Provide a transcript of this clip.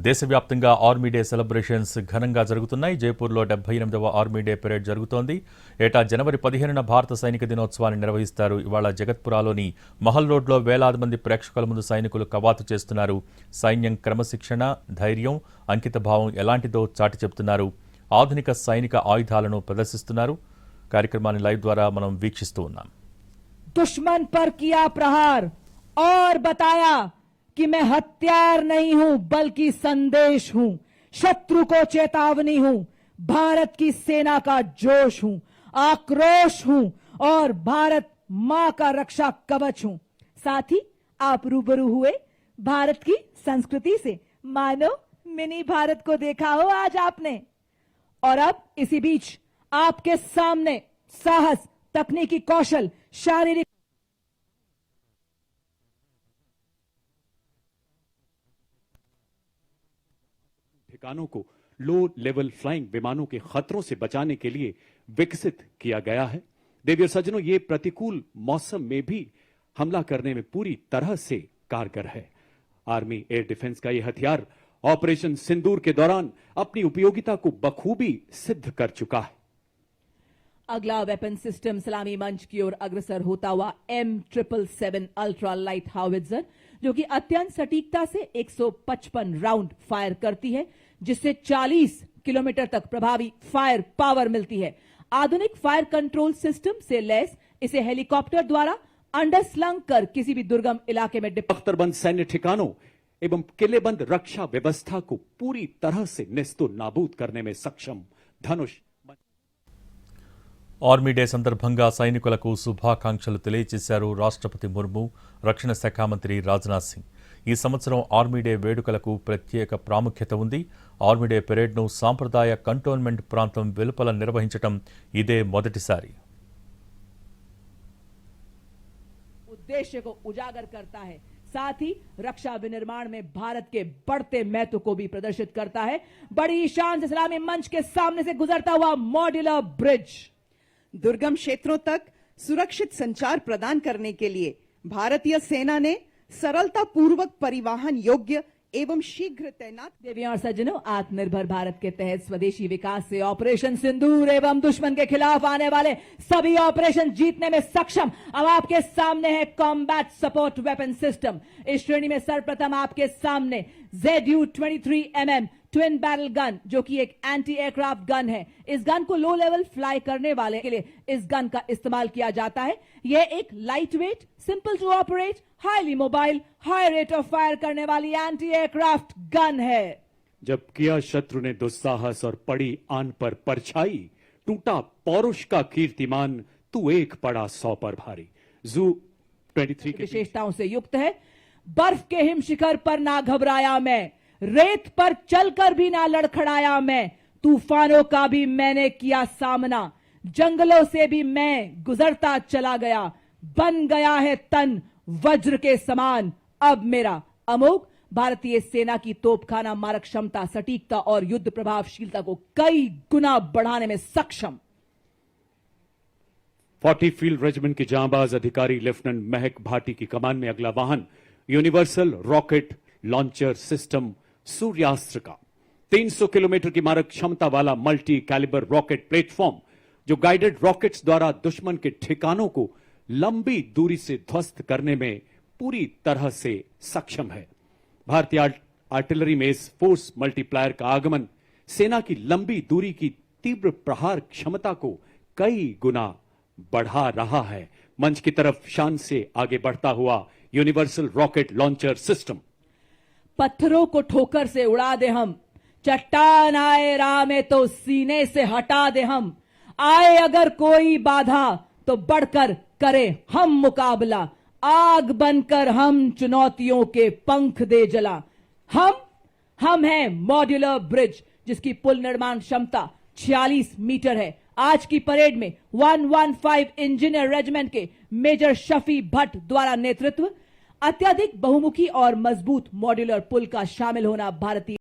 దేశవ్యాప్తంగా army day celebrations ఘనంగా జరుగుతున్నాయి. జైపూర్లో 78వ ఆర్మీ డే పెరేడ్ జరుగుతోంది. ఏటా జనవరి 15న భారత సైనిక దినోత్సవాన్ని నిర్వహిస్తారు. ఇవాళ జగత్పురాలోని మహల్ రోడ్లో వేలాది మంది ప్రేక్షకుల ముందు సైనికులు కవాతు చేస్తున్నారు. సైన్యం క్రమశిక్షణ, ధైర్యం, అంకితభావం ఎలాంటిదో చాటి చెబుతున్నారు. ఆధునిక సైనిక ఆయుధాలను ప్రదర్శిస్తున్నారు. కార్యక్రమాన్ని లైవ్ ద్వారా మనం వీక్షిస్తూ ఉన్నాం. दुश्मन पर किया प्रहार और बताया कि मैं हथियार नहीं हूं बल्कि संदेश हूं, शत्रु को चेतावनी हूं, भारत की सेना का जोश हूं, आक्रोश हूं और भारत मां का रक्षा कवच हूं। साथ ही आप रूबरू हुए भारत की संस्कृति से, मानो मिनी भारत को देखा हो आज आपने। और अब इसी बीच आपके सामने साहस, तकनीकी कौशल, शारीरिक ठिकानों को लो लेवल फ्लाइंग विमानों के खतरों से बचाने के लिए विकसित किया गया है। देवी और सज्जनों, ये प्रतिकूल मौसम में भी हमला करने में पूरी तरह से कारगर है। आर्मी एयर डिफेंस का यह हथियार ऑपरेशन सिंदूर के दौरान अपनी उपयोगिता को बखूबी सिद्ध कर चुका है। अगला वेपन सिस्टम सलामी मंच की ओर अग्रसर होता हुआ M777 अल्ट्रा लाइट हाउवित्जर, जो कि अत्यंत सटीकता से 155 राउंड फायर करती है, जिससे 40 किलोमीटर तक प्रभावी फायर पावर मिलती है। आधुनिक फायर कंट्रोल सिस्टम से लैस इसे हेलीकॉप्टर द्वारा अंडरस्लंग कर किसी भी दुर्गम इलाके में अख्तरबंद सैन्य ठिकानों एवं किलेबंद रक्षा व्यवस्था को पूरी तरह से नेस्तो नाबूद करने में सक्षम धनुष। ఆర్మీ డే సందర్భంగా సైనికులకు శుభాకాంక్షలు తెలియజేశారు రాష్ట్రపతి ముర్ము, రక్షణ శాఖ మంత్రి రాజ్నాథ్ సింగ్. ఈ సంవత్సరం ఆర్మీ డే వేడుకలకు ప్రత్యేక ప్రాముఖ్యత ఉంది. ఆర్మీ డే పెరేడ్ను సాంప్రదాయ కంటోన్మెంట్ ప్రాంతం వెలుపల నిర్వహించడం ఇదే మొదటిసారి. उद्देश्य को उजागर करता है, साथ ही रक्षा विनिर्माण में भारत के बढ़ते महत्व को भी प्रदर्शित करता है। बड़ी शान से सलामी मंच के सामने से गुजरता हुआ मॉड्यूलर ब्रिज दुर्गम क्षेत्रों तक सुरक्षित संचार प्रदान करने के लिए भारतीय सेना ने सरलता पूर्वक परिवहन योग्य एवं शीघ्र तैनात। देवियों और सज्जनों, आत्मनिर्भर भारत के तहत स्वदेशी विकास से ऑपरेशन सिंदूर एवं दुश्मन के खिलाफ आने वाले सभी ऑपरेशन जीतने में सक्षम अब आपके सामने है कॉम्बैट सपोर्ट वेपन सिस्टम। इस श्रेणी में सर्वप्रथम आपके सामने ZU-23mm ट्विन बैरल गन, जो कि एक एंटी एयरक्राफ्ट गन है। इस गन को लो लेवल फ्लाई करने वाले के लिए इस गन का इस्तेमाल किया जाता है। यह एक light weight, simple to operate, highly mobile, high rate of fire करने वाली एंटी एयरक्राफ्ट गन है। जब किया शत्रु ने दुस्साहस और पड़ी आन पर परछाई, टूटा पौरुष का कीर्तिमान, तू एक पड़ा 100 पर भारी। ZU-23 की विशेषताओं से युक्त है। बर्फ के हिम शिखर पर ना घबराया मैं, रेत पर चलकर भी ना लड़खड़ाया मैं, तूफानों का भी मैंने किया सामना, जंगलों से भी मैं गुजरता चला गया, बन गया है तन वज्र के समान अब मेरा। अमोघ भारतीय सेना की तोपखाना मारक क्षमता, सटीकता और युद्ध प्रभावशीलता को कई गुना बढ़ाने में सक्षम। 40 फील्ड रेजिमेंट के जांबाज अधिकारी लेफ्टिनेंट महक भाटी की कमान में अगला वाहन यूनिवर्सल रॉकेट लॉन्चर सिस्टम सूर्यास्त्र का 300 किलोमीटर की मारक क्षमता वाला मल्टी कैलिबर रॉकेट प्लेटफॉर्म, जो गाइडेड रॉकेट्स द्वारा दुश्मन के ठिकानों को लंबी दूरी से ध्वस्त करने में पूरी तरह से सक्षम है। भारतीय आर्टिलरी में इस फोर्स मल्टीप्लायर का आगमन सेना की लंबी दूरी की तीव्र प्रहार क्षमता को कई गुना बढ़ा रहा है। मंच की तरफ शान से आगे बढ़ता हुआ यूनिवर्सल रॉकेट लॉन्चर सिस्टम। पत्थरों को ठोकर से उड़ा दे हम, चट्टान आए राह में तो सीने से हटा दे हम, आए अगर कोई बाधा तो बढ़कर करे हम मुकाबला, आग बनकर हम चुनौतियों के पंख दे जला। हम हैं मॉड्यूलर ब्रिज, जिसकी पुल निर्माण क्षमता 46 मीटर है। आज की परेड में 115 इंजीनियर रेजिमेंट के मेजर शफी भट्ट द्वारा नेतृत्व, अत्यधिक बहुमुखी और मजबूत मॉड्यूलर पुल का शामिल होना भारतीय